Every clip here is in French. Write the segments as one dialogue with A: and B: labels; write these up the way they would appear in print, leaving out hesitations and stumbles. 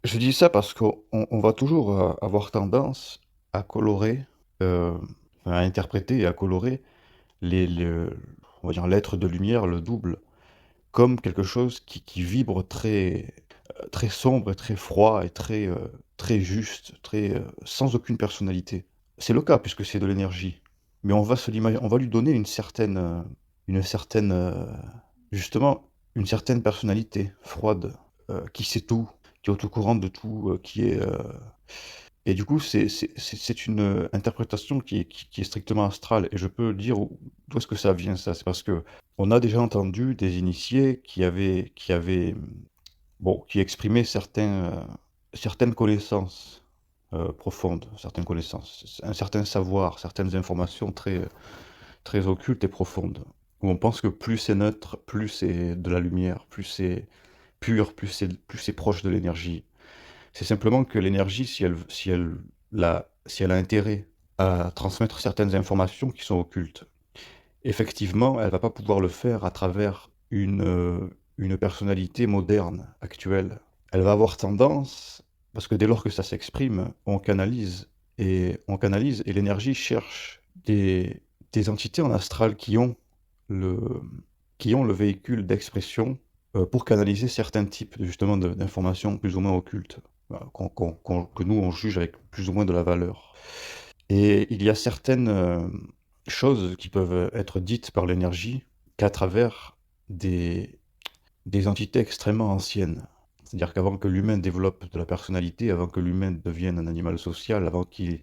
A: Je dis ça parce qu'on va toujours avoir tendance à colorer, euh, à interpréter et à colorer on va dire l'être de lumière, le double, comme quelque chose qui vibre très sombre et très froid et très juste, sans aucune personnalité. C'est le cas puisque c'est de l'énergie. Mais on va lui donner une certaine, justement, une certaine personnalité froide, qui sait tout, qui est au tout courant de tout, et du coup, c'est une interprétation qui est strictement astrale. Et je peux dire d'où est-ce que ça vient, ça. C'est parce que on a déjà entendu des initiés qui exprimaient certaines connaissances profondes, certaines connaissances, un certain savoir, certaines informations très occultes et profondes. Où on pense que plus c'est neutre, plus c'est de la lumière, plus c'est pur, plus c'est proche de l'énergie. C'est simplement que l'énergie, si elle a intérêt à transmettre certaines informations qui sont occultes, effectivement, elle va pas pouvoir le faire à travers une personnalité moderne, actuelle. Elle va avoir tendance, parce que dès lors que ça s'exprime, on canalise, et l'énergie cherche des entités en astral le, qui ont le véhicule d'expression pour canaliser certains types justement d'informations plus ou moins occultes, voilà, que nous on juge avec plus ou moins de la valeur. Et il y a certaines choses qui peuvent être dites par l'énergie qu'à travers des, des entités extrêmement anciennes. C'est-à-dire qu'avant que l'humain développe de la personnalité, avant que l'humain devienne un animal social, avant qu'il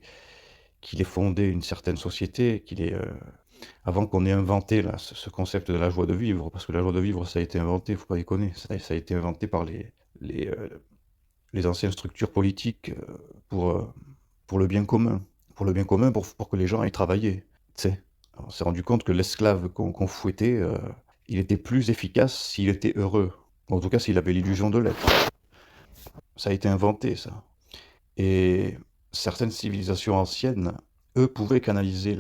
A: ait fondé une certaine société, avant qu'on ait inventé là, ce concept de la joie de vivre, parce que la joie de vivre, ça a été inventé, faut pas déconner, ça a été inventé par les, euh, les anciennes structures politiques pour, euh, pour le bien commun. Pour le bien commun, pour que les gens aillent travailler. Tu sais, on s'est rendu compte que l'esclave qu'on fouettait, il était plus efficace s'il était heureux. En tout cas, s'il avait l'illusion de l'être. Ça a été inventé, ça. Et certaines civilisations anciennes, eux, pouvaient canaliser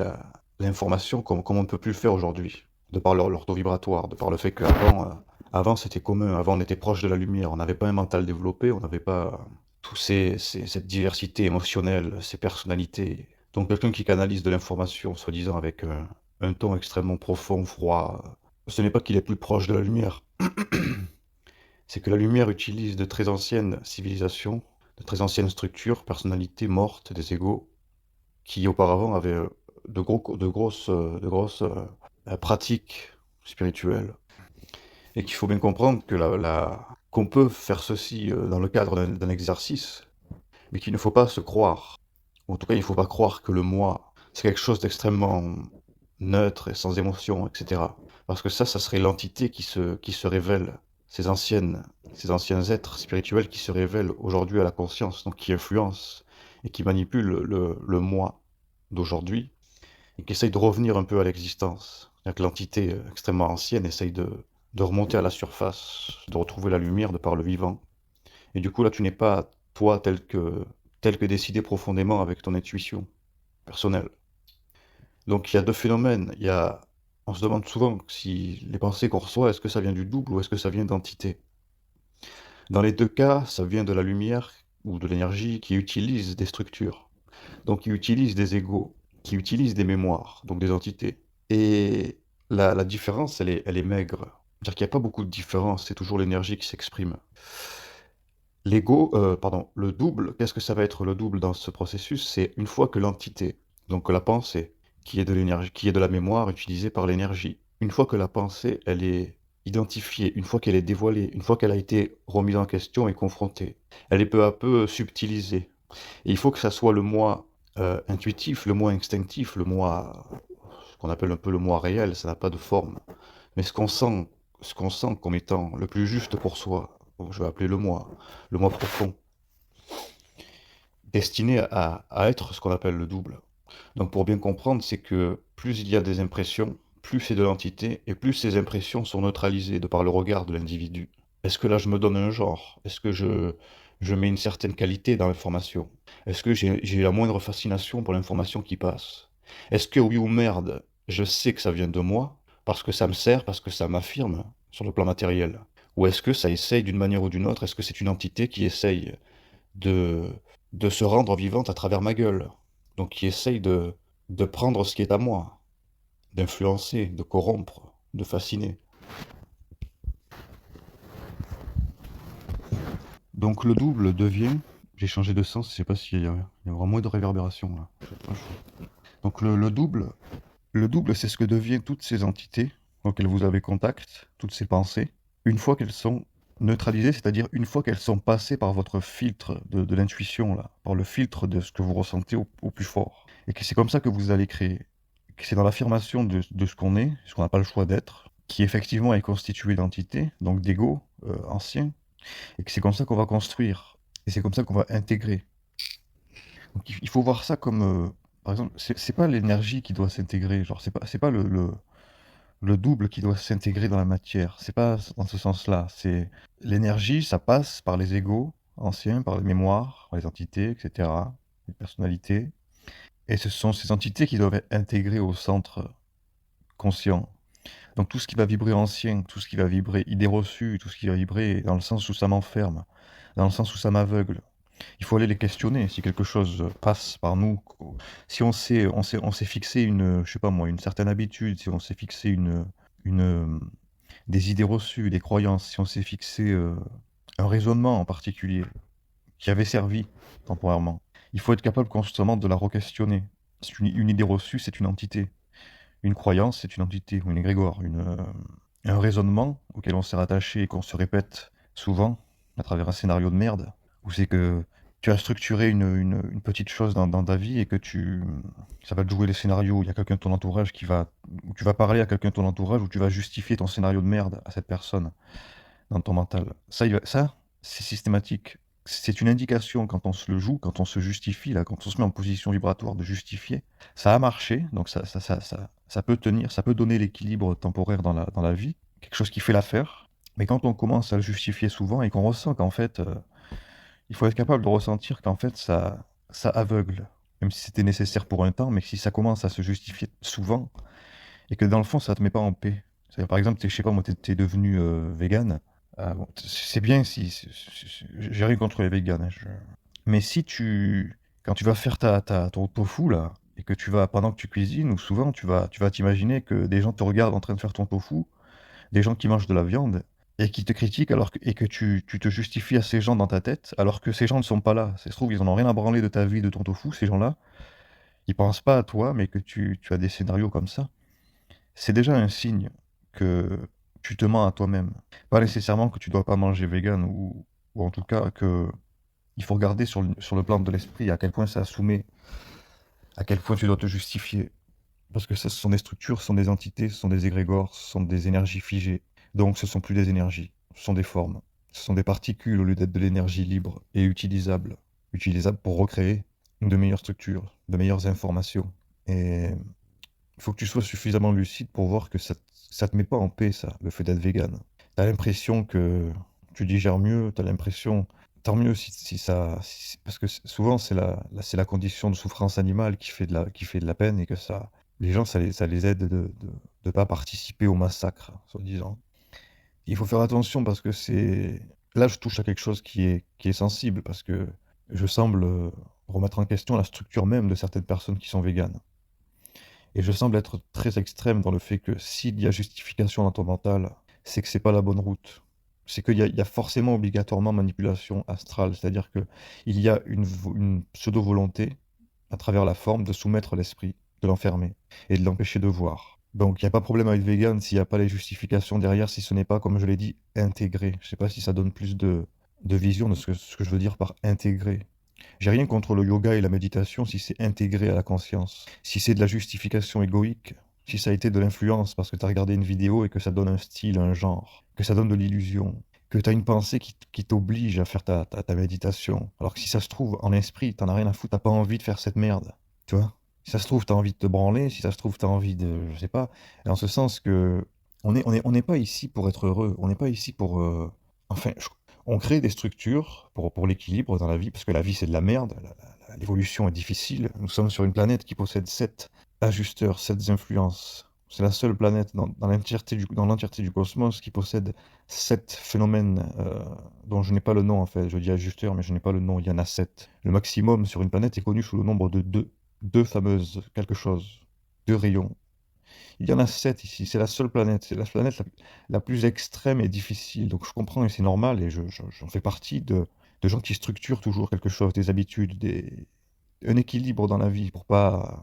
A: l'information comme on ne peut plus le faire aujourd'hui, de par leur taux vibratoire, de par le fait qu'avant c'était commun, avant on était proche de la lumière, on n'avait pas un mental développé, on n'avait pas cette diversité émotionnelle, ces personnalités. Donc quelqu'un qui canalise de l'information, soi-disant avec un ton extrêmement profond, froid, ce n'est pas qu'il est plus proche de la lumière, c'est que la lumière utilise de très anciennes civilisations, de très anciennes structures, personnalités mortes, des égaux, qui auparavant avaient de grosses pratiques spirituelles. Et qu'il faut bien comprendre que qu'on peut faire ceci dans le cadre d'un exercice, mais qu'il ne faut pas se croire. En tout cas, il ne faut pas croire que le moi, c'est quelque chose d'extrêmement neutre et sans émotion, etc. Parce que ça serait l'entité qui se révèle, ces anciens êtres spirituels qui se révèlent aujourd'hui à la conscience, donc qui influencent et qui manipulent le moi d'aujourd'hui, et qui essayent de revenir un peu à l'existence. C'est-à-dire que l'entité extrêmement ancienne essaye de remonter à la surface, de retrouver la lumière de par le vivant. Et du coup, là, tu n'es pas toi tel que décidé profondément avec ton intuition personnelle. Donc il y a deux phénomènes. On se demande souvent si les pensées qu'on reçoit, est-ce que ça vient du double ou est-ce que ça vient d'entités. Dans les deux cas, ça vient de la lumière ou de l'énergie qui utilise des structures. Donc qui utilise des égos, qui utilise des mémoires, donc des entités. Et la différence, elle est maigre. C'est-à-dire qu'il n'y a pas beaucoup de différence, c'est toujours l'énergie qui s'exprime. Le double, qu'est-ce que ça va être le double dans ce processus? C'est une fois que l'entité, donc la pensée, qui est de l'énergie, qui est de la mémoire utilisée par l'énergie, une fois que la pensée, elle est identifiée, une fois qu'elle est dévoilée, une fois qu'elle a été remise en question et confrontée, elle est peu à peu subtilisée. Et il faut que ça soit le moi intuitif, le moi instinctif, ce qu'on appelle un peu le moi réel, ça n'a pas de forme. Mais ce qu'on sent comme étant le plus juste pour soi, donc je vais appeler le moi profond, destiné à être ce qu'on appelle le double. Donc pour bien comprendre, c'est que plus il y a des impressions, plus c'est de l'entité, et plus ces impressions sont neutralisées de par le regard de l'individu. Est-ce que là je me donne un genre? Est-ce que je mets une certaine qualité dans l'information? Est-ce que j'ai la moindre fascination pour l'information qui passe? Est-ce que oui ou merde, je sais que ça vient de moi, parce que ça me sert, parce que ça m'affirme sur le plan matériel? Ou est-ce que ça essaye d'une manière ou d'une autre? Est-ce que c'est une entité qui essaye de, de se rendre vivante à travers ma gueule. Donc qui essaye de prendre ce qui est à moi, d'influencer, de corrompre, de fasciner. Donc le double devient... J'ai changé de sens, je sais pas s'il y a, il y a vraiment moins de réverbération là. Donc le double c'est ce que deviennent toutes ces entités auxquelles vous avez contact, toutes ces pensées, une fois qu'elles sont neutralisées, c'est-à-dire une fois qu'elles sont passées par votre filtre de l'intuition, là, par le filtre de ce que vous ressentez au plus fort. Et que c'est comme ça que vous allez créer. Que c'est dans l'affirmation de ce qu'on est, ce qu'on n'a pas le choix d'être, qui effectivement est constitué d'entités, donc d'ego anciens, et que c'est comme ça qu'on va construire. Et c'est comme ça qu'on va intégrer. Donc il faut voir ça comme, par exemple, c'est pas l'énergie qui doit s'intégrer, genre c'est pas le double qui doit s'intégrer dans la matière. C'est pas dans ce sens-là. C'est l'énergie, ça passe par les égos anciens, par les mémoires, par les entités, etc., les personnalités. Et ce sont ces entités qui doivent être intégrées au centre conscient. Donc tout ce qui va vibrer ancien, tout ce qui va vibrer idée reçue, tout ce qui va vibrer dans le sens où ça m'enferme, dans le sens où ça m'aveugle. Il faut aller les questionner si quelque chose passe par nous. Si on s'est fixé une, je sais pas moi, une certaine habitude, si on s'est fixé une, des idées reçues, des croyances, si on s'est fixé un raisonnement en particulier qui avait servi temporairement, il faut être capable constamment de la re-questionner. Une idée reçue, c'est une entité. Une croyance, c'est une entité ou une égrégore. Un raisonnement auquel on s'est rattaché et qu'on se répète souvent à travers un scénario de merde, où c'est que tu as structuré une petite chose dans ta vie et que ça va te jouer les scénarios. Il y a quelqu'un de ton entourage où tu vas parler à quelqu'un de ton entourage où tu vas justifier ton scénario de merde à cette personne dans ton mental. Ça, c'est systématique. C'est une indication quand on se le joue, quand on se justifie, là, quand on se met en position vibratoire de justifier. Ça a marché, donc ça peut tenir, ça peut donner l'équilibre temporaire dans la vie, quelque chose qui fait l'affaire. Mais quand on commence à le justifier souvent et qu'on ressent qu'en fait, il faut être capable de ressentir qu'en fait, ça aveugle. Même si c'était nécessaire pour un temps, mais si ça commence à se justifier souvent, et que dans le fond, ça te met pas en paix. C'est-à-dire, par exemple, je sais pas, moi, t'es devenu vegan. Bon, c'est bien si... J'ai rien contre les véganes, hein, mais si tu... Quand tu vas faire ton tofu, là, et que tu vas, pendant que tu cuisines, ou souvent, tu vas t'imaginer que des gens te regardent en train de faire ton tofu, des gens qui mangent de la viande, et qui te critiquent, et que tu te justifies à ces gens dans ta tête, alors que ces gens ne sont pas là. Ça se trouve, ils en ont rien à branler de ta vie, de ton tofu, ces gens-là. Ils pensent pas à toi, mais que tu as des scénarios comme ça. C'est déjà un signe que tu te mens à toi-même. Pas nécessairement que tu dois pas manger vegan, ou en tout cas que il faut regarder sur le plan de l'esprit à quel point ça soumet, à quel point tu dois te justifier. Parce que ça, ce sont des structures, ce sont des entités, ce sont des égrégores, ce sont des énergies figées. Donc ce sont plus des énergies, ce sont des formes. Ce sont des particules au lieu d'être de l'énergie libre et utilisable. Utilisable pour recréer de meilleures structures, de meilleures informations. Et il faut que tu sois suffisamment lucide pour voir que ça te met pas en paix, ça, le fait d'être vegan. T'as l'impression que tu digères mieux, t'as l'impression... Tant mieux si ça... parce que souvent, c'est la condition de souffrance animale qui fait de la peine et que ça... Les gens, ça les aide de pas participer au massacre, soi-disant. Il faut faire attention parce que c'est... Là, je touche à quelque chose qui est sensible parce que je semble remettre en question la structure même de certaines personnes qui sont véganes. Et je semble être très extrême dans le fait que s'il y a justification dans ton mental, c'est que c'est pas la bonne route. C'est qu'il y a forcément obligatoirement manipulation astrale, c'est-à-dire qu'il y a une pseudo-volonté, à travers la forme, de soumettre l'esprit, de l'enfermer et de l'empêcher de voir. Donc il n'y a pas de problème avec vegan s'il n'y a pas les justifications derrière, si ce n'est pas, comme je l'ai dit, intégré. Je sais pas si ça donne plus de vision de ce que je veux dire par intégrer. J'ai rien contre le yoga et la méditation si c'est intégré à la conscience. Si c'est de la justification égoïque, si ça a été de l'influence parce que tu as regardé une vidéo et que ça donne un style, un genre, que ça donne de l'illusion, que tu as une pensée qui t'oblige à faire ta méditation. Alors que si ça se trouve, en esprit, t'en as rien à foutre, t'as pas envie de faire cette merde. Tu vois? Si ça se trouve, t'as envie de te branler, si ça se trouve, t'as envie de... Je sais pas. En ce sens que... On n'est pas ici pour être heureux. On n'est pas ici pour... Enfin, on crée des structures pour l'équilibre dans la vie, parce que la vie c'est de la merde, l'évolution est difficile. Nous sommes sur une planète qui possède 7 ajusteurs, 7 influences, C'est la seule planète dans l'entièreté du cosmos qui possède 7 phénomènes dont je n'ai pas le nom en fait. Je dis ajusteur, mais je n'ai pas le nom. Il y en a 7. Le maximum sur une planète est connu sous le nombre de 2. Deux fameuses quelque chose. 2 rayons. Il y en a 7 ici. C'est la seule planète. C'est la planète la plus extrême et difficile. Donc je comprends et c'est normal. Et j'en fais partie de gens qui structurent toujours quelque chose, des habitudes, un équilibre dans la vie pour pas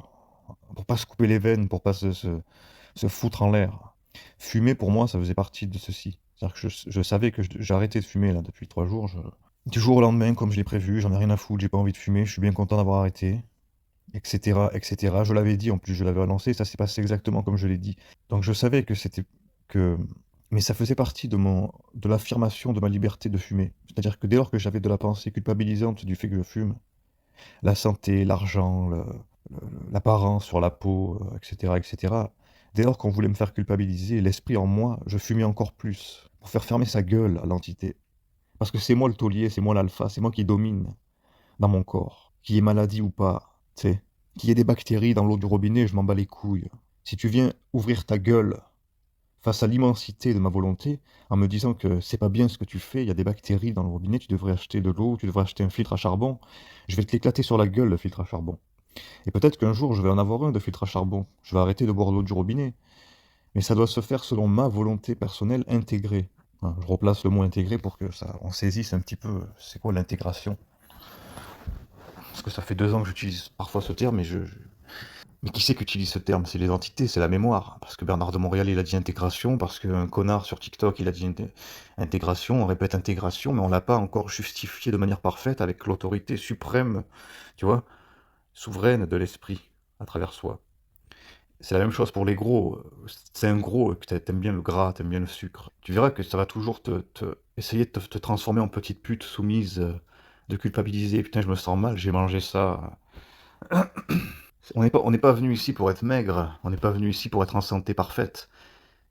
A: se couper les veines, pour pas se foutre en l'air. Fumer, pour moi, ça faisait partie de ceci. C'est-à-dire que je savais que j'ai arrêté de fumer là depuis 3 jours. Du jour au lendemain, comme je l'ai prévu, j'en ai rien à foutre, j'ai pas envie de fumer, je suis bien content d'avoir arrêté, etc., etc. Je l'avais dit, en plus, je l'avais annoncé, ça s'est passé exactement comme je l'ai dit. Donc je savais que c'était que, mais ça faisait partie de l'affirmation de ma liberté de fumer. C'est-à-dire que dès lors que j'avais de la pensée culpabilisante du fait que je fume, la santé, l'argent, l'apparence sur la peau, etc., etc. Dès lors qu'on voulait me faire culpabiliser, l'esprit en moi, je fumais encore plus, pour faire fermer sa gueule à l'entité. Parce que c'est moi le taulier, c'est moi l'alpha, c'est moi qui domine dans mon corps. Qu'il y ait maladie ou pas, tu sais. Qu'il y ait des bactéries dans l'eau du robinet, je m'en bats les couilles. Si tu viens ouvrir ta gueule face à l'immensité de ma volonté, en me disant que c'est pas bien ce que tu fais, il y a des bactéries dans le robinet, tu devrais acheter de l'eau, tu devrais acheter un filtre à charbon, je vais te l'éclater sur la gueule, le filtre à charbon. Et peut-être qu'un jour, je vais en avoir un de filtre à charbon. Je vais arrêter de boire l'eau du robinet. Mais ça doit se faire selon ma volonté personnelle intégrée. Hein, je replace le mot intégré pour que on saisisse un petit peu c'est quoi l'intégration. Parce que ça fait 2 ans que j'utilise parfois ce terme, mais qui c'est qui utilise ce terme? C'est les entités, c'est la mémoire. Parce que Bernard de Montréal, il a dit intégration, parce qu'un connard sur TikTok, il a dit intégration, on répète intégration, mais on l'a pas encore justifié de manière parfaite avec l'autorité suprême, tu vois, souveraine de l'esprit à travers soi. C'est la même chose pour les gros. C'est un gros, que t'aimes bien le gras, t'aimes bien le sucre. Tu verras que ça va toujours essayer de te transformer en petite pute soumise, de culpabiliser. Putain, je me sens mal, j'ai mangé ça. On n'est pas venu ici pour être maigre, on n'est pas venu ici pour être en santé parfaite.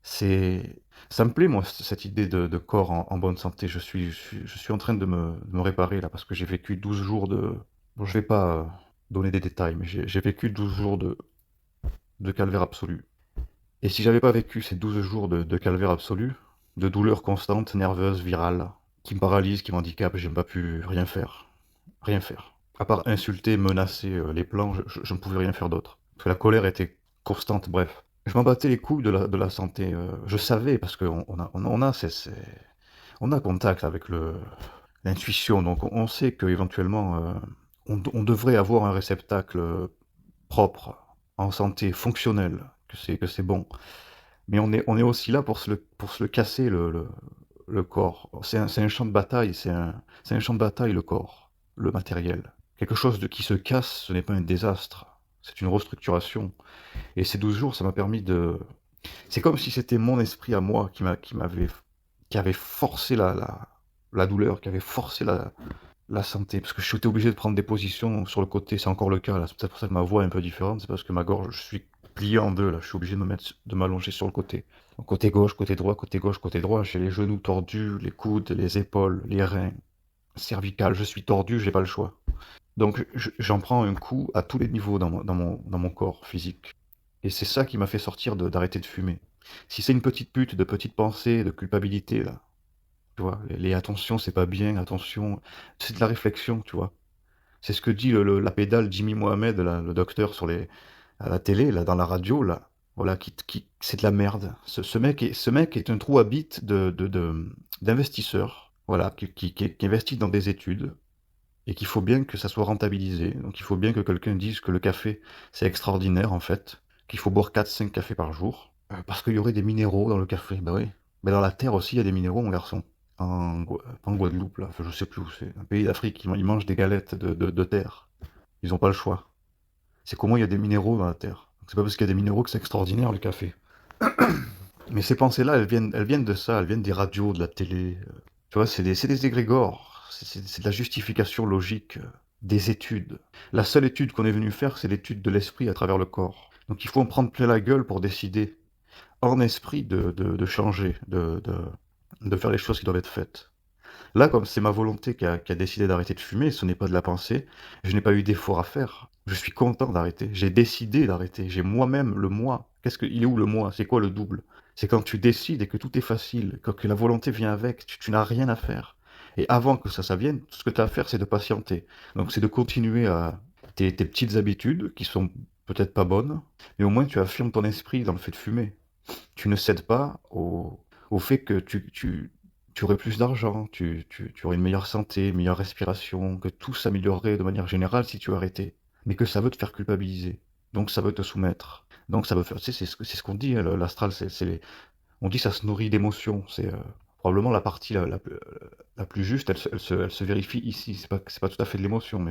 A: Ça me plaît, moi, cette idée de corps en bonne santé. Je suis en train de me réparer, là, parce que j'ai vécu 12 jours de... Bon, je vais pas donner des détails, mais j'ai vécu 12 jours de calvaire absolu. Et si j'avais pas vécu ces 12 jours de calvaire absolu, de douleurs constantes, nerveuses, virales, qui me paralysent, qui m'handicapent, j'ai pas pu rien faire. Rien faire. À part insulter, menacer les plans, je ne pouvais rien faire d'autre. Parce que la colère était constante, bref. Je m'en battais les couilles de la santé. Je savais, parce qu'on on a contact avec l'intuition, donc on sait qu'éventuellement, on devrait avoir un réceptacle propre, en santé, fonctionnel, que c'est bon. Mais on est aussi là pour pour se le casser, le corps. C'est un champ de bataille, c'est un champ de bataille, le corps, le matériel. Quelque chose qui se casse, ce n'est pas un désastre, c'est une restructuration. Et ces 12 jours, ça m'a permis de... C'est comme si c'était mon esprit à moi qui avait forcé la douleur, qui avait forcé la santé. Parce que j'étais obligé de prendre des positions sur le côté, c'est encore le cas là, c'est peut-être pour ça que ma voix est un peu différente, c'est parce que ma gorge, je suis plié en deux là, je suis obligé de m'allonger sur le côté. Donc, côté gauche, côté droit, côté gauche, côté droit, j'ai les genoux tordus, les coudes, les épaules, les reins, cervicales, je suis tordu, j'ai pas le choix. Donc j'en prends un coup à tous les niveaux dans mon corps physique. Et c'est ça qui m'a fait sortir d'arrêter de fumer. Si c'est une petite pute de petites pensées, de culpabilité, là, tu vois, les attention, c'est pas bien, attention, c'est de la réflexion, tu vois. C'est ce que dit la pédale Jimmy Mohamed, là, le docteur à la télé, là, dans la radio, là. Voilà, c'est de la merde. Ce mec est un trou à bite d'investisseurs, voilà, qui investit dans des études, et qu'il faut bien que ça soit rentabilisé. Donc il faut bien que quelqu'un dise que le café, c'est extraordinaire, en fait, qu'il faut boire 4-5 cafés par jour, parce qu'il y aurait des minéraux dans le café. Bah oui. Mais dans la terre aussi, il y a des minéraux, mon garçon. En Guadeloupe, là, enfin, je sais plus où c'est. Un pays d'Afrique, ils mangent des galettes de terre. Ils n'ont pas le choix. C'est comment il y a des minéraux dans la terre. Donc, c'est pas parce qu'il y a des minéraux que c'est extraordinaire, le café. Mais ces pensées-là, elles viennent de ça, elles viennent des radios, de la télé. Tu vois, c'est des égrégores. C'est de la justification logique des études. La seule étude qu'on est venu faire, c'est l'étude de l'esprit à travers le corps. Donc il faut en prendre plein la gueule pour décider, en esprit, de changer, de faire les choses qui doivent être faites. Là, comme c'est ma volonté qui a décidé d'arrêter de fumer, ce n'est pas de la pensée, je n'ai pas eu d'effort à faire. Je suis content d'arrêter. J'ai décidé d'arrêter. J'ai moi-même le moi. Il est où le moi? C'est quoi le double? C'est quand tu décides et que tout est facile, que la volonté vient avec, tu n'as rien à faire. Et avant que ça vienne, tout ce que tu as à faire, c'est de patienter. Donc c'est de continuer à tes petites habitudes qui sont peut-être pas bonnes, mais au moins tu affirmes ton esprit dans le fait de fumer. Tu ne cèdes pas au fait que tu aurais plus d'argent, tu aurais une meilleure santé, une meilleure respiration, que tout s'améliorerait de manière générale si tu arrêtais. Mais que ça veut te faire culpabiliser. Donc ça veut te soumettre. Donc ça veut faire. Tu sais, c'est ce qu'on dit, hein, l'astral, on dit ça se nourrit d'émotions. C'est probablement la partie la plus juste, elle se vérifie ici. C'est pas tout à fait de l'émotion, mais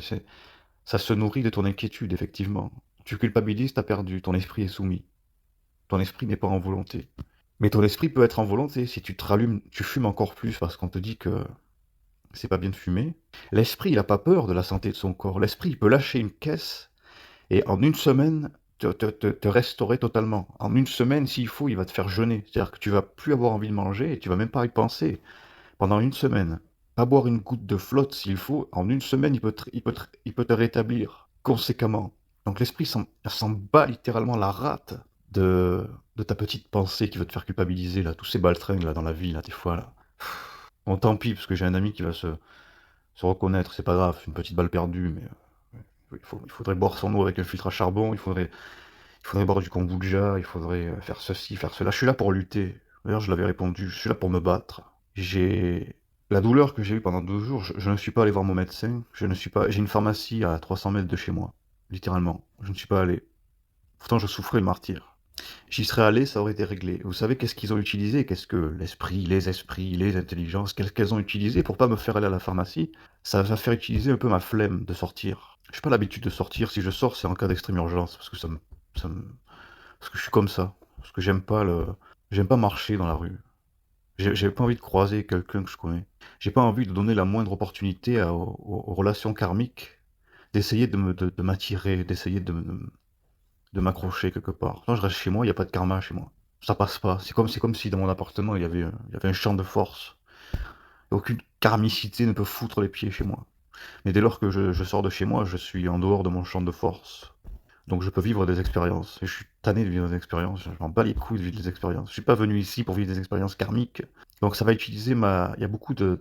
A: ça se nourrit de ton inquiétude, effectivement. Tu culpabilises, t'as perdu, ton esprit est soumis. Ton esprit n'est pas en volonté. Mais ton esprit peut être en volonté. Si tu te rallumes, tu fumes encore plus parce qu'on te dit que c'est pas bien de fumer. L'esprit, il a pas peur de la santé de son corps. L'esprit, il peut lâcher une caisse et en une semaine te restaurer totalement. En une semaine, s'il faut, il va te faire jeûner. C'est-à-dire que tu vas plus avoir envie de manger et tu vas même pas y penser pendant une semaine. Pas boire une goutte de flotte s'il faut. En une semaine, il peut te rétablir conséquemment. Donc l'esprit s'en bat littéralement la rate de, de ta petite pensée qui veut te faire culpabiliser, là, tous ces baltringues là, dans la vie, là, des fois. Là. Bon, tant pis, parce que j'ai un ami qui va se reconnaître, c'est pas grave, une petite balle perdue, mais il faudrait boire son eau avec un filtre à charbon, il faudrait boire du kombucha, il faudrait faire ceci, faire cela. Je suis là pour lutter. D'ailleurs, je l'avais répondu, je suis là pour me battre. J'ai la douleur que j'ai eue pendant 2 jours, je ne suis pas allé voir mon médecin, j'ai une pharmacie à 300 mètres de chez moi, littéralement. Je ne suis pas allé. Pourtant, je souffrais le martyr. J'y serais allé, ça aurait été réglé. Vous savez qu'est-ce qu'ils ont utilisé? Qu'est-ce que l'esprit, les esprits, les intelligences, qu'est-ce qu'elles ont utilisé pour pas me faire aller à la pharmacie? Ça va faire utiliser un peu ma flemme de sortir. J'ai pas l'habitude de sortir. Si je sors, c'est en cas d'extrême urgence, parce que ça me- parce que je suis comme ça. Parce que j'aime pas marcher dans la rue. J'ai pas envie de croiser quelqu'un que je connais. J'ai pas envie de donner la moindre opportunité aux relations karmiques d'essayer de m'attirer, d'essayer de m'accrocher quelque part. Quand je reste chez moi, il n'y a pas de karma chez moi. Ça passe pas. C'est comme si dans mon appartement, il y avait un champ de force. Aucune karmicité ne peut foutre les pieds chez moi. Mais dès lors que je sors de chez moi, je suis en dehors de mon champ de force. Donc je peux vivre des expériences. Et je suis tanné de vivre des expériences. Je m'en bats les couilles de vivre des expériences. Je suis pas venu ici pour vivre des expériences karmiques. Donc ça va utiliser ma... Il y a beaucoup Il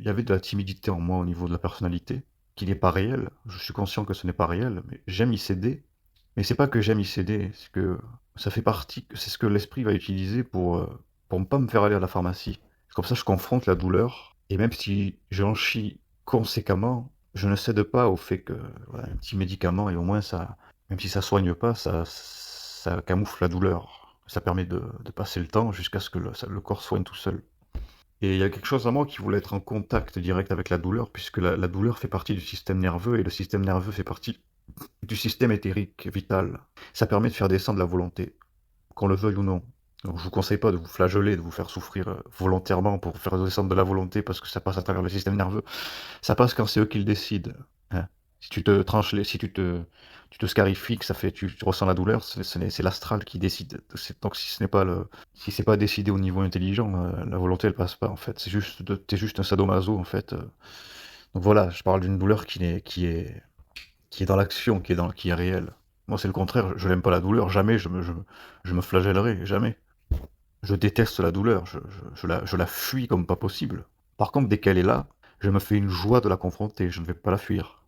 A: y avait de la timidité en moi au niveau de la personnalité, qui n'est pas réelle. Je suis conscient que ce n'est pas réel, mais j'aime y céder. Mais c'est pas que j'aime y céder, c'est que ça fait partie, c'est ce que l'esprit va utiliser pour ne pas me faire aller à la pharmacie. Comme ça, je confronte la douleur, et même si j'en chie conséquemment, je ne cède pas au fait que voilà, un petit médicament, et au moins ça, même si ça soigne pas, ça camoufle la douleur. Ça permet de passer le temps jusqu'à ce que le corps soigne tout seul. Et il y a quelque chose à moi qui voulait être en contact direct avec la douleur, puisque la douleur fait partie du système nerveux, et le système nerveux fait partie du système éthérique vital. Ça permet de faire descendre la volonté, qu'on le veuille ou non. Donc je vous conseille pas de vous flageller, de vous faire souffrir volontairement pour faire descendre de la volonté parce que ça passe à travers le système nerveux. Ça passe quand c'est eux qui le décident. Hein. Si tu te tranches si tu te scarifies, que ça fait, tu ressens la douleur, c'est l'astral qui décide. Donc si ce n'est pas si c'est pas décidé au niveau intelligent, la volonté elle passe pas en fait. T'es juste un sadomaso en fait. Donc voilà, je parle d'une douleur qui est dans l'action, qui est réelle. Moi, c'est le contraire, je n'aime pas la douleur, jamais je me flagellerai, jamais. Je déteste la douleur, je la fuis comme pas possible. Par contre, dès qu'elle est là, je me fais une joie de la confronter, je ne vais pas la fuir.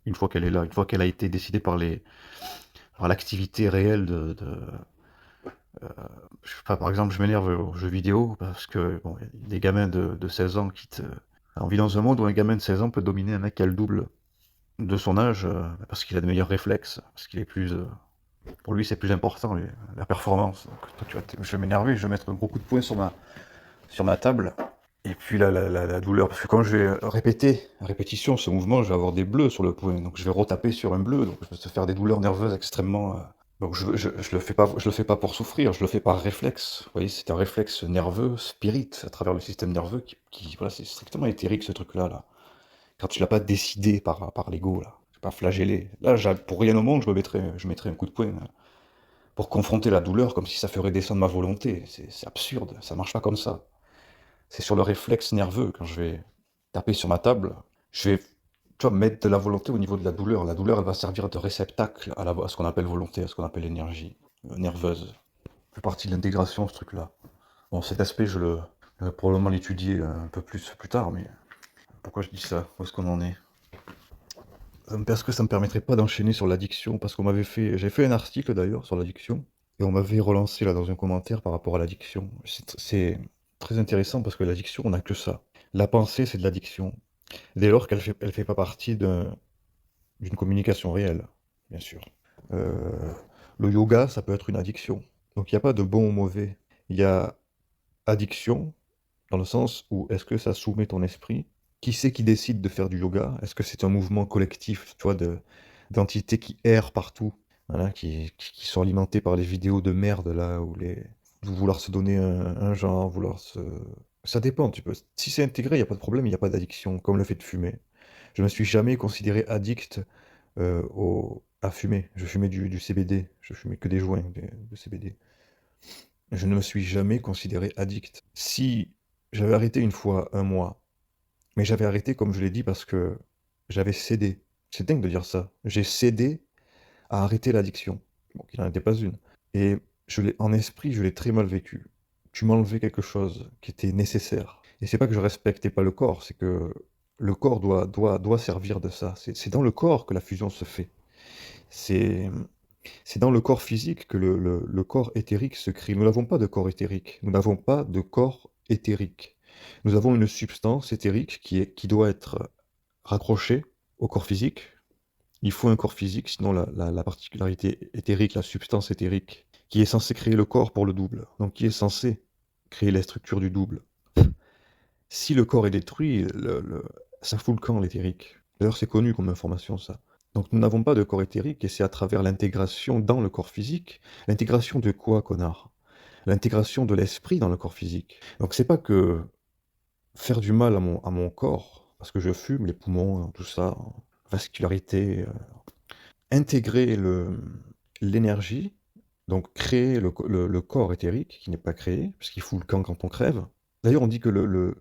A: Une fois qu'elle est là, une fois qu'elle a été décidée par l'activité réelle je sais pas, par exemple, je m'énerve aux jeux vidéo parce que, bon, y a des gamins de 16 ans qui te... On vit dans un monde où un gamin de 16 ans peut dominer un mec qui a le double de son âge, parce qu'il a de meilleurs réflexes, parce qu'il est plus... pour lui, c'est plus important, la performance. Donc, toi, je vais m'énerver, je vais mettre un gros coup de poing sur ma table. Et puis la douleur, parce que quand je vais répéter, à répétition, ce mouvement, je vais avoir des bleus sur le poing. Donc je vais retaper sur un bleu, donc je vais se faire des douleurs nerveuses extrêmement... Donc je le fais pas pour souffrir, je le fais par réflexe. Vous voyez, c'est un réflexe nerveux, spirit, à travers le système nerveux, voilà, c'est strictement éthérique ce truc-là, là. Quand tu l'as pas décidé par l'ego, là. Je pas flagellé. Là, pour rien au monde, je mettrais un coup de poing pour confronter la douleur comme si ça ferait descendre ma volonté. C'est absurde, ça marche pas comme ça. C'est sur le réflexe nerveux quand je vais taper sur ma table, je vais, tu vois, mettre de la volonté au niveau de la douleur. La douleur, elle va servir de réceptacle à ce qu'on appelle volonté, à ce qu'on appelle énergie nerveuse. Ça fait partie de l'intégration, ce truc-là. Bon, cet aspect, je vais probablement l'étudier un peu plus tard, mais pourquoi je dis ça? Où est-ce qu'on en est? Parce que ça me permettrait pas d'enchaîner sur l'addiction, parce j'ai fait un article d'ailleurs sur l'addiction, et on m'avait relancé là dans un commentaire par rapport à l'addiction. C'est très intéressant parce que l'addiction, on n'a que ça. La pensée, c'est de l'addiction. Dès lors elle fait pas partie d'une communication réelle, bien sûr. Euh, le yoga, ça peut être une addiction. Donc il n'y a pas de bon ou mauvais. Il y a addiction, dans le sens où est-ce que ça soumet ton esprit? Qui c'est qui décide de faire du yoga? Est-ce que c'est un mouvement collectif, tu vois, d'entités qui errent partout, voilà, qui sont alimentées par les vidéos de merde, là, vouloir se donner un genre, vouloir se... Ça dépend, tu peux... Si c'est intégré, il n'y a pas de problème, il n'y a pas d'addiction, comme le fait de fumer. Je ne me suis jamais considéré addict à fumer. Je fumais du CBD, je fumais que des joints de CBD. Je ne me suis jamais considéré addict. Si j'avais arrêté une fois, un mois, mais j'avais arrêté, comme je l'ai dit, parce que j'avais cédé. C'est dingue de dire ça. J'ai cédé à arrêter l'addiction. Bon, il n'en était pas une. Et en esprit, je l'ai très mal vécu. Tu m'enlevais quelque chose qui était nécessaire. Et c'est pas que je respectais pas le corps, c'est que le corps doit servir de ça. C'est dans le corps que la fusion se fait. C'est c'est dans le corps physique que le corps éthérique se crée. Nous n'avons pas de corps éthérique. Nous n'avons pas de corps éthérique. Nous avons une substance éthérique qui doit être raccrochée au corps physique. Il faut un corps physique, sinon la particularité éthérique, la substance éthérique, qui est censée créer le corps pour le double, donc qui est censé créer la structure du double. Si le corps est détruit, ça fout le camp, l'éthérique. D'ailleurs, c'est connu comme information, ça. Donc nous n'avons pas de corps éthérique, et c'est à travers l'intégration dans le corps physique. L'intégration de quoi, connard? L'intégration de l'esprit dans le corps physique. Donc c'est pas que faire du mal à mon corps, parce que je fume, les poumons, tout ça, vascularité, intégrer l'énergie, donc créer le corps éthérique, qui n'est pas créé, puisqu'il fout le camp quand on crève. D'ailleurs, on dit que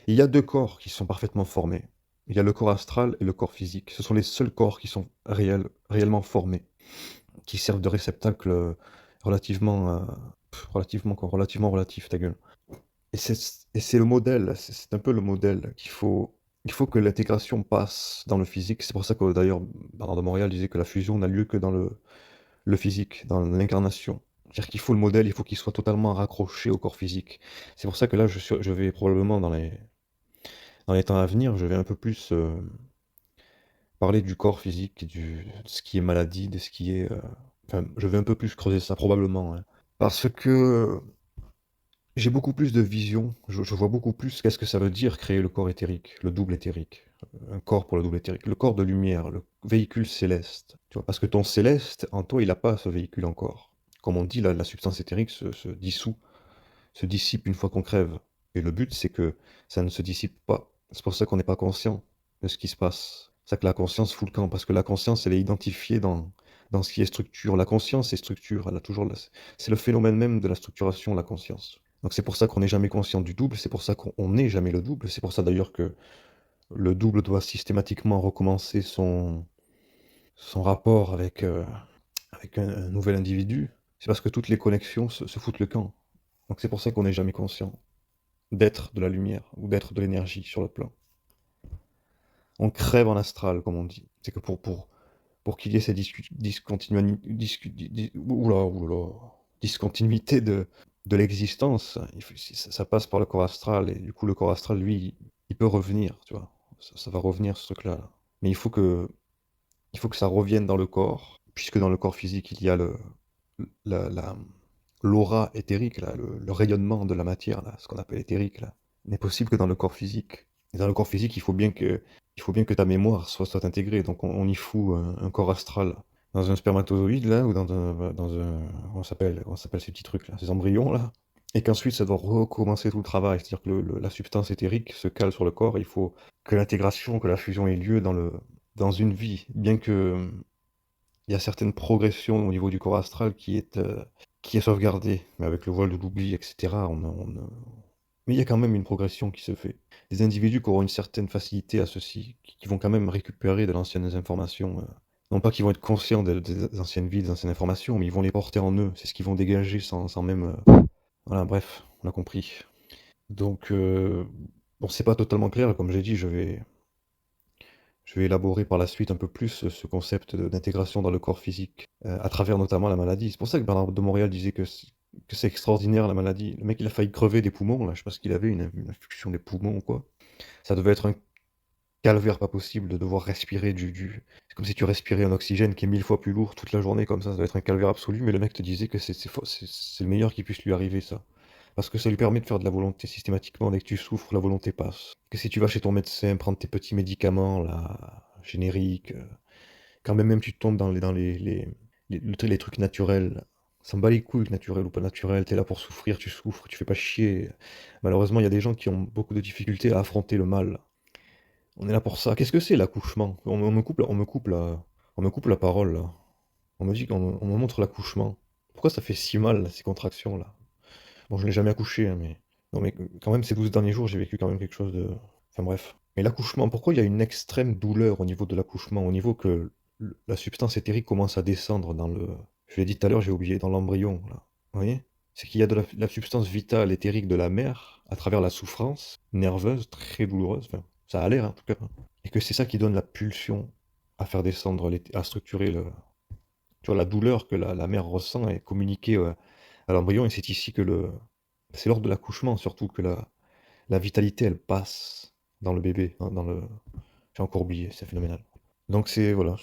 A: il y a deux corps qui sont parfaitement formés. Il y a le corps astral et le corps physique. Ce sont les seuls corps qui sont réellement formés, qui servent de réceptacle relativement relatif, ta gueule. Et c'est le modèle, c'est un peu le modèle il faut que l'intégration passe dans le physique. C'est pour ça que d'ailleurs Bernard de Montréal disait que la fusion n'a lieu que dans le physique, dans l'incarnation. C'est-à-dire qu'il faut le modèle, il faut qu'il soit totalement raccroché au corps physique. C'est pour ça que là, je vais probablement dans les temps à venir, je vais un peu plus parler du corps physique, de ce qui est maladie, de ce qui est... Enfin, je vais un peu plus creuser ça probablement, hein. Parce que j'ai beaucoup plus de vision, je vois beaucoup plus qu'est-ce que ça veut dire créer le corps éthérique, le double éthérique. Un corps pour le double éthérique, le corps de lumière, le véhicule céleste. Tu vois, parce que ton céleste, en toi, il n'a pas ce véhicule encore. Comme on dit, la substance éthérique se dissout, se dissipe une fois qu'on crève. Et le but, c'est que ça ne se dissipe pas. C'est pour ça qu'on n'est pas conscient de ce qui se passe. C'est ça que la conscience fout le camp, parce que la conscience, elle est identifiée dans ce qui est structure. La conscience est structure, elle a toujours c'est le phénomène même de la structuration, la conscience. Donc c'est pour ça qu'on n'est jamais conscient du double, c'est pour ça qu'on n'est jamais le double, c'est pour ça d'ailleurs que le double doit systématiquement recommencer son rapport avec un nouvel individu. C'est parce que toutes les connexions se foutent le camp. Donc c'est pour ça qu'on n'est jamais conscient d'être de la lumière ou d'être de l'énergie sur le plan. On crève en astral, comme on dit. C'est que pour qu'il y ait ces discontinuité de l'existence, ça passe par le corps astral, et du coup le corps astral, lui, il peut revenir, tu vois. Ça va revenir ce truc-là, là. Mais il faut que ça revienne dans le corps, puisque dans le corps physique, il y a la, la- l'aura éthérique, là, le rayonnement de la matière, là, ce qu'on appelle éthérique, là, n'est possible que dans le corps physique. Et dans le corps physique, il faut bien que ta mémoire soit intégrée. Donc on y fout un corps astral dans un spermatozoïde, là, ou dans un, comment s'appelle ces petits trucs, là, ces embryons, là. Et qu'ensuite, ça doit recommencer tout le travail. C'est-à-dire que la substance éthérique se cale sur le corps. Il faut que l'intégration, que la fusion ait lieu dans une vie. Bien que il y a certaines progressions au niveau du corps astral qui est sauvegardée. Mais avec le voile de l'oubli, etc., Mais il y a quand même une progression qui se fait. Des individus qui auront une certaine facilité à ceci, qui vont quand même récupérer de l'anciennes informations. Non pas qu'ils vont être conscients des anciennes vies, des anciennes informations, mais ils vont les porter en eux. C'est ce qu'ils vont dégager sans même... Voilà, bref, on a compris. Donc, bon, c'est pas totalement clair, comme j'ai dit, je vais élaborer par la suite un peu plus ce concept d'intégration dans le corps physique, à travers notamment la maladie. C'est pour ça que Bernard de Montréal disait que c'est extraordinaire la maladie. Le mec, il a failli crever des poumons, là, je sais pas ce qu'il avait, une infection des poumons ou quoi. Ça devait être un calvaire pas possible de devoir respirer C'est comme si tu respirais un oxygène qui est 1000 fois plus lourd toute la journée comme ça doit être un calvaire absolu, mais le mec te disait que c'est le meilleur qui puisse lui arriver, ça. Parce que ça lui permet de faire de la volonté systématiquement. Dès que tu souffres, la volonté passe. Que si tu vas chez ton médecin prendre tes petits médicaments, là, génériques, quand même tu tombes les trucs naturels, ça me bat les couilles, naturel ou pas naturel, t'es là pour souffrir, tu souffres, tu fais pas chier. Malheureusement, il y a des gens qui ont beaucoup de difficultés à affronter le mal. On est là pour ça. Qu'est-ce que c'est l'accouchement? On me coupe la parole, là. On me dit on me montre l'accouchement. Pourquoi ça fait si mal, là, ces contractions-là? Bon, je n'ai jamais accouché, hein, mais... Non, mais quand même, ces 12 derniers jours, j'ai vécu quand même quelque chose de... Enfin bref. Mais l'accouchement, pourquoi il y a une extrême douleur au niveau de l'accouchement, au niveau que la substance éthérique commence à descendre dans le... Je l'ai dit tout à l'heure, j'ai oublié, dans l'embryon, là. Vous voyez? C'est qu'il y a de la substance vitale éthérique de la mère, à travers la souffrance nerveuse, très douloureuse, enfin, ça a l'air, hein, en tout cas. Et que c'est ça qui donne la pulsion à faire descendre, à structurer le... Tu vois, la douleur que la mère ressent est communiquée à l'embryon, et c'est ici que le... C'est lors de l'accouchement, surtout, que la vitalité, elle passe dans le bébé, hein, dans le... J'ai encore oublié, c'est phénoménal. Donc c'est, voilà,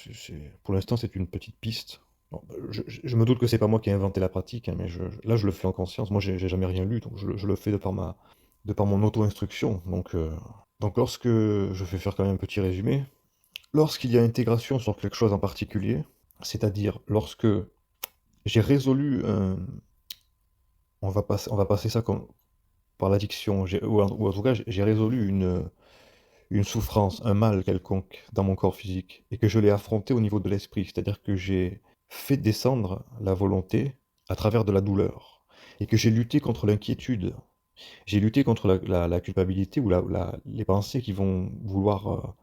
A: pour l'instant, c'est une petite piste. Bon, je me doute que c'est pas moi qui ai inventé la pratique, hein, mais là, je le fais en conscience. Moi, j'ai jamais rien lu, donc je le fais de par mon auto-instruction. Donc lorsque, je vais faire quand même un petit résumé, lorsqu'il y a intégration sur quelque chose en particulier, c'est-à-dire lorsque j'ai résolu on va passer ça comme, par l'addiction, ou en tout cas, j'ai résolu une souffrance, un mal quelconque dans mon corps physique, et que je l'ai affronté au niveau de l'esprit, c'est-à-dire que j'ai fait descendre la volonté à travers de la douleur, et que j'ai lutté contre l'inquiétude, j'ai lutté contre la culpabilité ou les pensées qui vont vouloir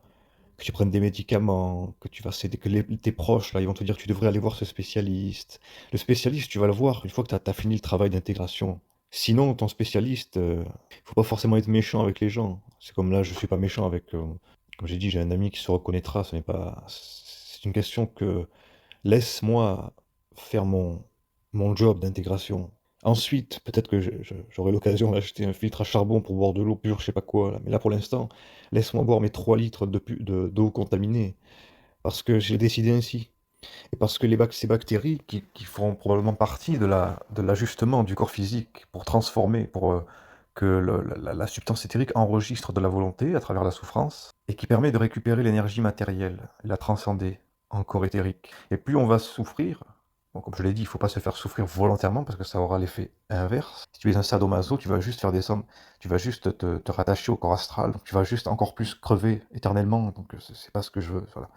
A: que tu prennes des médicaments, que tu vas céder, que tes proches, là, ils vont te dire que tu devrais aller voir ce spécialiste. Le spécialiste, tu vas le voir une fois que tu as fini le travail d'intégration. Sinon, ton spécialiste, faut pas forcément être méchant avec les gens. C'est comme là, je suis pas méchant avec... comme j'ai dit, j'ai un ami qui se reconnaîtra, ce n'est pas... C'est une question que laisse-moi faire mon job d'intégration. Ensuite, peut-être que j'aurai l'occasion d'acheter un filtre à charbon pour boire de l'eau pure, je sais pas quoi, là. Mais là, pour l'instant, laisse-moi boire mes 3 litres d'eau contaminée. Parce que j'ai décidé ainsi. Et parce que ces bactéries qui feront probablement partie de l'ajustement du corps physique pour transformer, pour que la substance éthérique enregistre de la volonté à travers la souffrance et qui permet de récupérer l'énergie matérielle et la transcender en corps éthérique. Et plus on va souffrir, bon, comme je l'ai dit, il ne faut pas se faire souffrir volontairement parce que ça aura l'effet inverse. Si tu es un sadomaso, tu vas juste faire descendre, tu vas juste te rattacher au corps astral, donc tu vas juste encore plus crever éternellement. Donc c'est pas ce que je veux. Voilà.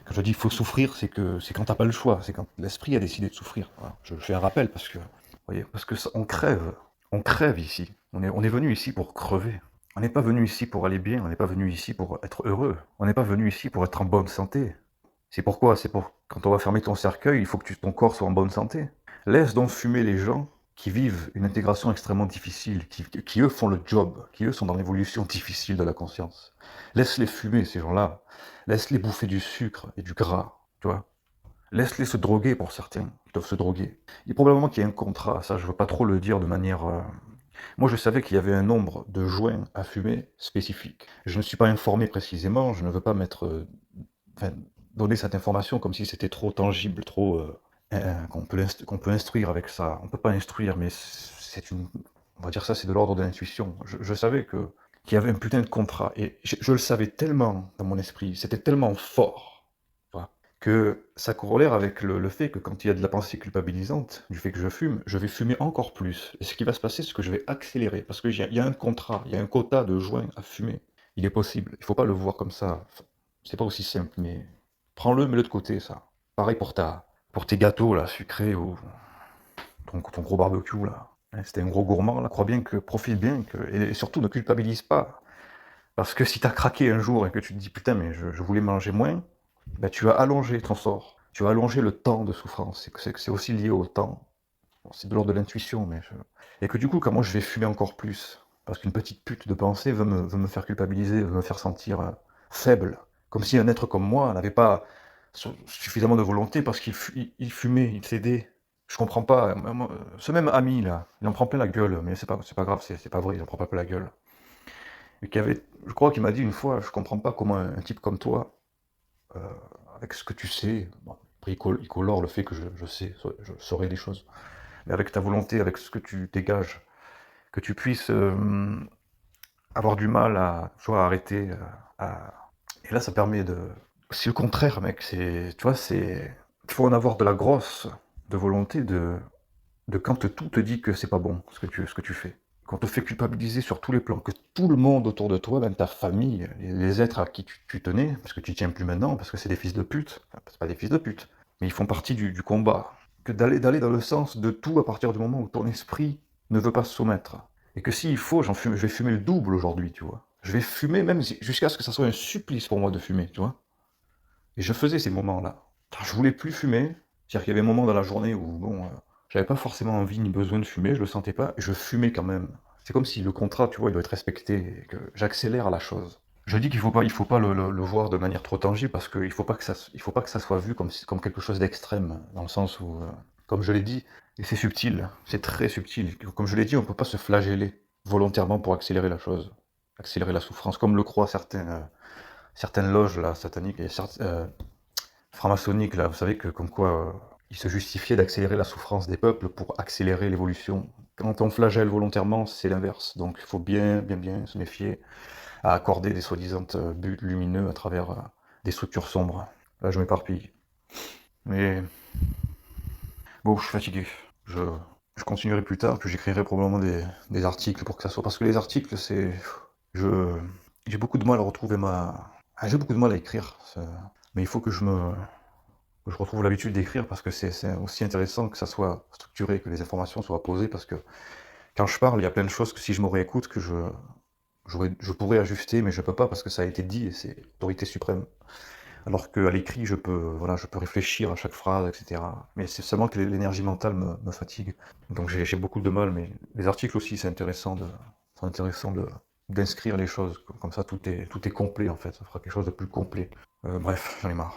A: Quand je dis il faut souffrir, c'est quand t'as pas le choix, c'est quand l'esprit a décidé de souffrir. Voilà. Je fais un rappel parce que, vous voyez, parce que on crève ici. On est venu ici pour crever. On n'est pas venu ici pour aller bien, on n'est pas venu ici pour être heureux. On n'est pas venu ici pour être en bonne santé. C'est pourquoi, c'est pour quand on va fermer ton cercueil, il faut que ton corps soit en bonne santé. Laisse donc fumer les gens qui vivent une intégration extrêmement difficile, qui eux font le job, qui eux sont dans l'évolution difficile de la conscience. Laisse-les fumer, ces gens-là. Laisse-les bouffer du sucre et du gras, tu vois. Laisse-les se droguer pour certains, qui doivent se droguer. Il est probablement qu'il y a un contrat, ça je veux pas trop le dire de manière... Moi je savais qu'il y avait un nombre de joints à fumer spécifique. Je ne suis pas informé précisément, je ne veux pas mettre... enfin, donner cette information comme si c'était trop tangible, trop... qu'on peut instruire avec ça. On peut pas instruire, mais c'est une... On va dire ça, c'est de l'ordre de l'intuition. Je savais qu'il y avait un putain de contrat. Et je le savais tellement dans mon esprit, c'était tellement fort, tu vois, que ça corollaire avec le fait que quand il y a de la pensée culpabilisante, du fait que je fume, je vais fumer encore plus. Et ce qui va se passer, c'est que je vais accélérer, parce qu'il y a un contrat, il y a un quota de joints à fumer. Il est possible. Il faut pas le voir comme ça. C'est pas aussi simple, mais prends-le, mets-le de côté, ça. Pareil pour tes gâteaux, là, sucrés, ou ton gros barbecue, là. Hein, c'était un gros gourmand, là, profite bien, et surtout ne culpabilise pas. Parce que si t'as craqué un jour et que tu te dis putain, mais je voulais manger moins, ben, tu vas allonger ton sort. Tu vas allonger le temps de souffrance. C'est aussi lié au temps. Bon, c'est de l'ordre de l'intuition, et que du coup, quand moi je vais fumer encore plus, parce qu'une petite pute de pensée veut me faire culpabiliser, veut me faire sentir faible, comme si un être comme moi n'avait pas suffisamment de volonté parce qu'il fumait, il cédait. Je comprends pas. Ce même ami là, il en prend plein la gueule, mais c'est pas grave, c'est pas vrai, il en prend pas plein la gueule. Et je crois qu'il m'a dit une fois, je comprends pas comment un type comme toi, euh, avec ce que tu sais, bon, après il colore le fait que je saurais des choses, mais avec ta volonté, avec ce que tu dégages, que tu puisses avoir du mal à, tu vois, à arrêter. Et là, ça permet de. C'est le contraire, mec. Tu vois, il faut en avoir de la grosse de volonté de quand tout te dit que c'est pas bon ce que tu fais. Qu'on te fait culpabiliser sur tous les plans, que tout le monde autour de toi, même ta famille, les êtres à qui tu tenais, parce que tu tiens plus maintenant, parce que c'est des fils de pute, enfin, c'est pas des fils de pute, mais ils font partie du combat. Que d'aller dans le sens de tout à partir du moment où ton esprit ne veut pas se soumettre. Et que s'il faut, je vais fumer le double aujourd'hui, tu vois. Je vais fumer même jusqu'à ce que ça soit un supplice pour moi de fumer, tu vois. Et je faisais ces moments-là. Je voulais plus fumer. C'est-à-dire qu'il y avait des moments dans la journée où, bon, j'avais pas forcément envie ni besoin de fumer, je le sentais pas, et je fumais quand même. C'est comme si le contrat, tu vois, il doit être respecté, et que j'accélère la chose. Je dis il faut pas le voir de manière trop tangible, parce qu'il faut pas que il faut pas que ça soit vu comme quelque chose d'extrême, dans le sens où, comme je l'ai dit, et c'est subtil, c'est très subtil. Comme je l'ai dit, on peut pas se flageller volontairement pour accélérer la chose, accélérer la souffrance, comme le croient certaines loges là, sataniques, et franc-maçonniques, là, vous savez que comme quoi ils se justifiaient d'accélérer la souffrance des peuples pour accélérer l'évolution. Quand on flagelle volontairement, c'est l'inverse. Donc il faut bien se méfier à accorder des soi-disant buts lumineux à travers des structures sombres. Là, je m'éparpille. Mais bon, je suis fatigué. Je, je continuerai plus tard, puis j'écrirai probablement des articles pour que ça soit. Parce que les articles, c'est. Je, j'ai beaucoup de mal à retrouver ma. Ah, j'ai beaucoup de mal à écrire. Mais il faut que je retrouve l'habitude d'écrire parce que c'est aussi intéressant que ça soit structuré, que les informations soient posées, parce que quand je parle, il y a plein de choses que si je me réécoute, je pourrais ajuster, mais je peux pas parce que ça a été dit et c'est l'autorité suprême. Alors qu'à l'écrit, voilà, je peux réfléchir à chaque phrase, etc. Mais c'est seulement que l'énergie mentale me fatigue. Donc j'ai beaucoup de mal, mais les articles aussi, c'est intéressant d'inscrire les choses. Comme ça, tout est complet en fait. Ça fera quelque chose de plus complet. Bref, j'en ai marre.